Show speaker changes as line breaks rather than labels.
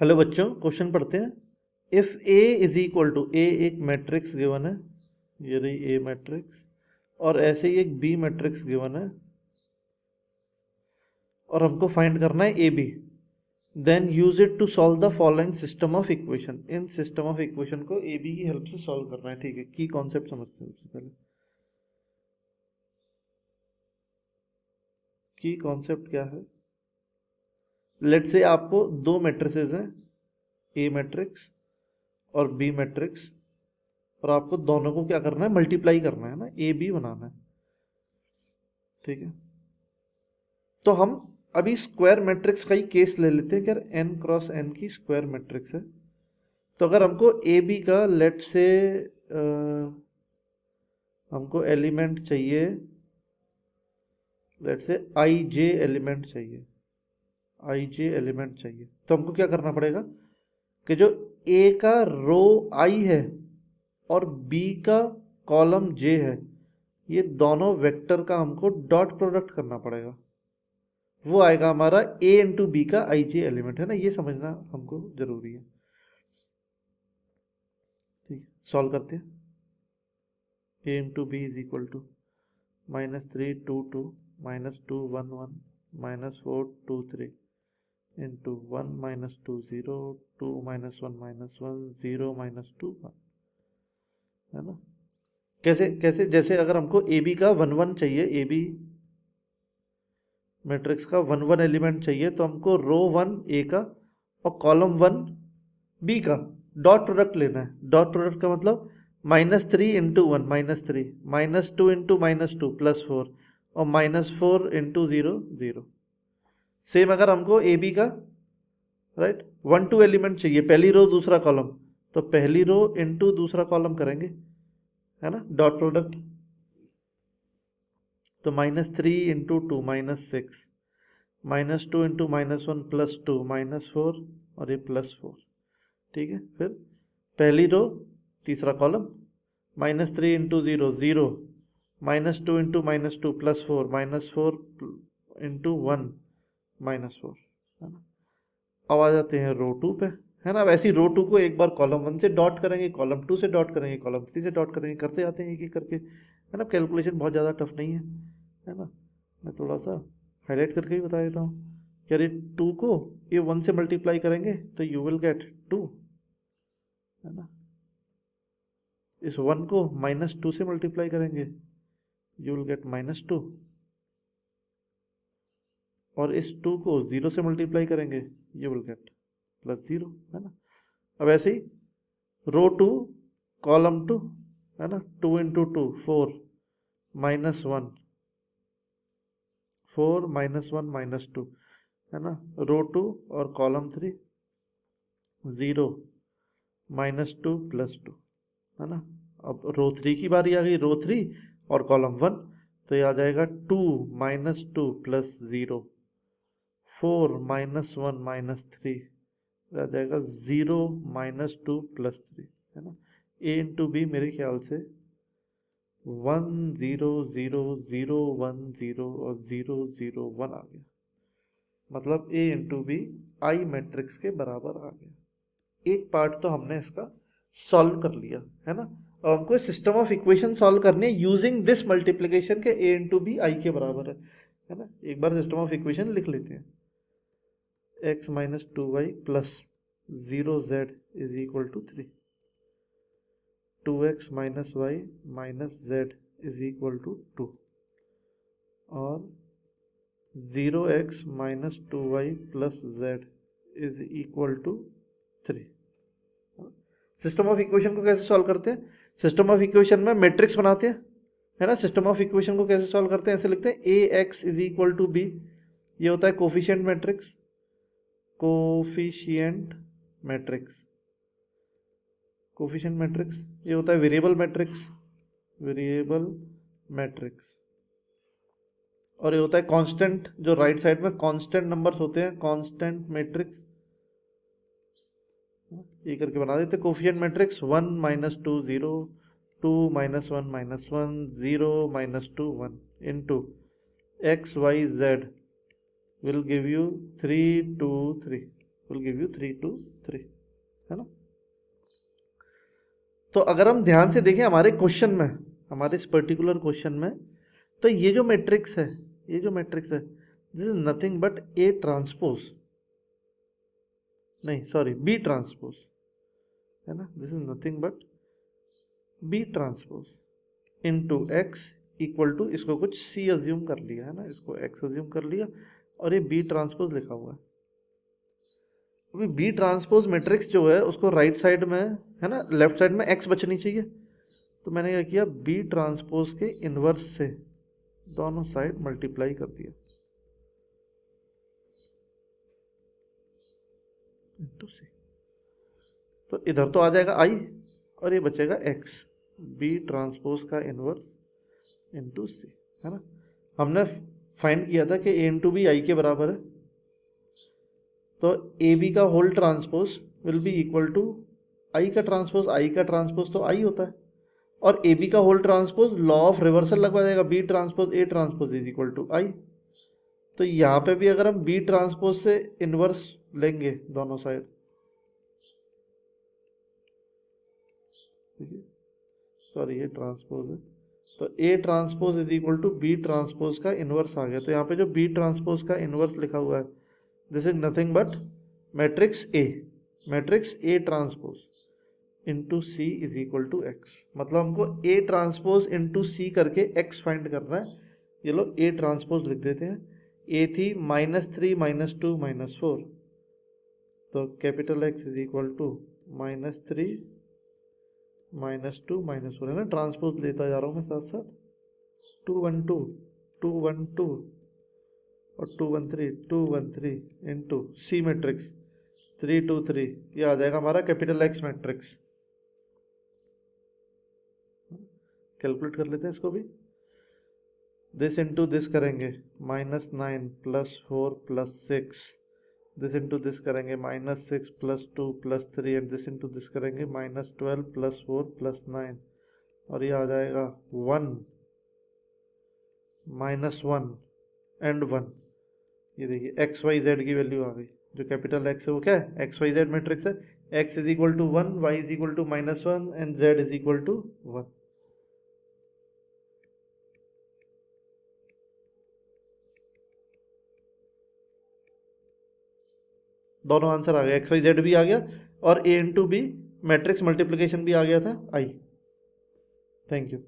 Hello बच्चों, question पढ़ते हैं। If A is equal to A, एक मैट्रिक्स गिवन है, ये रही ए मैट्रिक्स, और ऐसे ही एक बी मैट्रिक्स गिवन है, और हमको फाइंड करना है A B. Then use it to solve the following system of equation. इन सिस्टम ऑफ इक्वेशन को ए बी की हेल्प से सॉल्व करना है। ठीक है, की कॉन्सेप्ट समझते हैं सबसे पहले। की कॉन्सेप्ट क्या है? लेट से आपको दो मैट्रिसेस हैं, ए मैट्रिक्स और बी मैट्रिक्स, और आपको दोनों को क्या करना है, मल्टीप्लाई करना है ना, ए बी बनाना है। ठीक है, तो हम अभी स्क्वायर मैट्रिक्स का ही केस ले लेते हैं कि यार एन क्रॉस एन की स्क्वायर मैट्रिक्स है। तो अगर हमको ए बी का लेट से हमको एलिमेंट चाहिए, लेट से आई जे एलिमेंट चाहिए, आई जे एलिमेंट चाहिए, तो हमको क्या करना पड़ेगा कि जो ए का रो आई है और बी का कॉलम जे है, ये दोनों वेक्टर का हमको डॉट प्रोडक्ट करना पड़ेगा। वो आएगा हमारा ए इंटू बी का आई जे एलिमेंट, है ना। ये समझना हमको जरूरी है। ठीक, सॉल्व करते हैं। A into B is equal to -3 2 2 -2 1 1 -4 2 3 into 1 -2 0 2 -1 -1 0 -2 1, है ना। कैसे कैसे, जैसे अगर हमको ए बी का 1 1 चाहिए, ए बी मैट्रिक्स का 1 1 एलिमेंट चाहिए, तो हमको रो 1 ए का और कॉलम 1 बी का डॉट प्रोडक्ट लेना है। डॉट प्रोडक्ट का मतलब -3 इंटू 1 -3, -2 इंटू -2 +4, और -4 इंटू 0 0। सेम अगर हमको ए बी का राइट 1 2 एलिमेंट चाहिए, पहली रो दूसरा कॉलम, तो पहली रो इंटू दूसरा कॉलम करेंगे, है ना, डॉट प्रोडक्ट। तो -3 इंटू 2 -6, -2 इंटू -1 +2 -4, और ये +4। ठीक है, फिर पहली रो तीसरा कॉलम, -3 इंटू 0 0, -2 इंटू -2 +4, -4 इंटू 1 -4, है ना। अब आ जाते हैं रो 2 पे, है ना। अब ऐसी रो 2 को एक बार कॉलम 1 से डॉट करेंगे, कॉलम 2 से डॉट करेंगे, कॉलम 3 से डॉट करेंगे, करते जाते हैं एक एक करके, है ना। कैलकुलेशन बहुत ज़्यादा टफ नहीं है ना। मैं थोड़ा सा हाईलाइट करके ही बता देता हूँ। यार ये 2 को ये 1 से मल्टीप्लाई करेंगे तो यू विल गेट 2, है ना। इस 1 को -2 से मल्टीप्लाई करेंगे, यू विल गेट -2, और इस 2 को 0 से मल्टीप्लाई करेंगे, यू विल गेट +0, है ना। अब ऐसे ही रो 2 कॉलम 2, है ना, 2 इंटू 2 4 -1 4 -1 -2, है ना। रो 2 और कॉलम 3 0 -2 +2, है ना। अब रो 3 की बारी आ गई, रो 3 और कॉलम 1, तो ये आ जाएगा 2 -2 +0 4 -1 -3, आ जाएगा 0 -2 +3, है ना। ए इंटू बी मेरे ख्याल से 1 0 0 0 1 0 और 0 0 1 आ गया। मतलब ए इंटू बी आई मैट्रिक्स के बराबर आ गया। एक पार्ट तो हमने इसका सॉल्व कर लिया, है ना। अब हमको सिस्टम ऑफ इक्वेशन सॉल्व करनी है यूजिंग दिस मल्टीप्लिकेशन के ए इंटू बी आई के बराबर है ना। एक बार सिस्टम ऑफ इक्वेशन लिख लेते हैं। x - 2y plus 0z is equal to 3, 2x - y - z is equal to 2, और 0x - 2y plus z is equal to 3। System of equation को कैसे सॉल्व करते हैं? सिस्टम ऑफ इक्वेशन में मैट्रिक्स बनाते हैं, है ना। सिस्टम ऑफ इक्वेशन को कैसे सॉल्व करते हैं? ऐसे लिखते हैं ax is equal to b, ये होता है coefficient matrix, coefficient matrix, coefficient matrix. ये होता है वेरिएबल मैट्रिक्स, वेरिएबल मैट्रिक्स। और ये होता है कांस्टेंट, जो राइट साइड में कांस्टेंट नंबर्स होते हैं, कांस्टेंट मैट्रिक्स। ये करके बना देते coefficient matrix 1 -2 0 2 -1 -1 0 -2 1 into x y z will give you 3 2 3, will give you 3 2 3, है ना। तो अगर हम ध्यान से देखें हमारे क्वेश्चन में, हमारे इस पर्टिकुलर क्वेश्चन में, तो ये जो मैट्रिक्स है, ये जो मैट्रिक्स है, this is nothing but A transpose, नहीं सॉरी बी ट्रांसपोज, है ना। This is nothing but B transpose into X equal to, इसको कुछ सी अज्यूम कर लिया है ना, इसको एक्स अज्यूम कर लिया और ये बी ट्रांसपोज लिखा हुआ है। अभी बी ट्रांसपोज मैट्रिक्स जो है उसको राइट साइड में, है ना, लेफ्ट साइड में एक्स बचनी चाहिए, तो मैंने क्या किया, बी ट्रांसपोज के इनवर्स से दोनों साइड मल्टीप्लाई कर दिया इनटू सी, तो इधर तो आ जाएगा आई और ये बचेगा एक्स, बी ट्रांसपोज का इनवर्स इनटू सी, है ना। हमने फाइंड किया था कि ए इंटू बी आई के बराबर है, तो ए बी का whole transpose will be equal to I का ट्रांसपोज, आई का ट्रांसपोज तो आई होता है, और ए बी का whole transpose law of reversal लगवा देगा, B transpose A transpose is equal to I. तो यहाँ पे भी अगर हम बी ट्रांसपोज से इनवर्स लेंगे दोनों साइड, सॉरी ये ट्रांसपोज है, तो A transpose is equal to B transpose का इनवर्स आ गया। तो यहाँ पे जो बी ट्रांसपोज का इनवर्स लिखा हुआ है, this is nothing but matrix A transpose into C is equal to X. मतलब हमको ए ट्रांसपोज इंटू सी करके एक्स फाइंड करना है। ये लो ए ट्रांसपोज लिख देते हैं, ए थी -3 -2 -4, तो capital X is equal to -3 -2 -4, है ना। ट्रांसपोज लेता जा रहा हूँ मैं साथ साथ, 2 1 2 2 1 2 और 2 1 3 2 1 3 इंटू सी मैट्रिक्स 3 2 3, ये आ जाएगा हमारा कैपिटल एक्स मैट्रिक्स। कैलकुलेट कर लेते हैं इसको भी, दिस इंटू दिस करेंगे -9 +4 +6, दिस इंटू दिस करेंगे -6 +2 +3, एंड दिस इंटू दिस करेंगे -12 +4 +9, और ये आ जाएगा 1 -1 एंड 1। ये देखिए एक्स वाई जेड की वैल्यू आ गई, जो कैपिटल एक्स है वो क्या है, एक्स वाई जेड मैट्रिक्स है, X is equal to 1, Y is equal to -1 and Z is equal to 1। दोनों आंसर आ गए, एक्स वाई जेड भी आ गया और ए इंटू बी मैट्रिक्स मल्टीप्लीकेशन भी आ गया था आई। Thank you.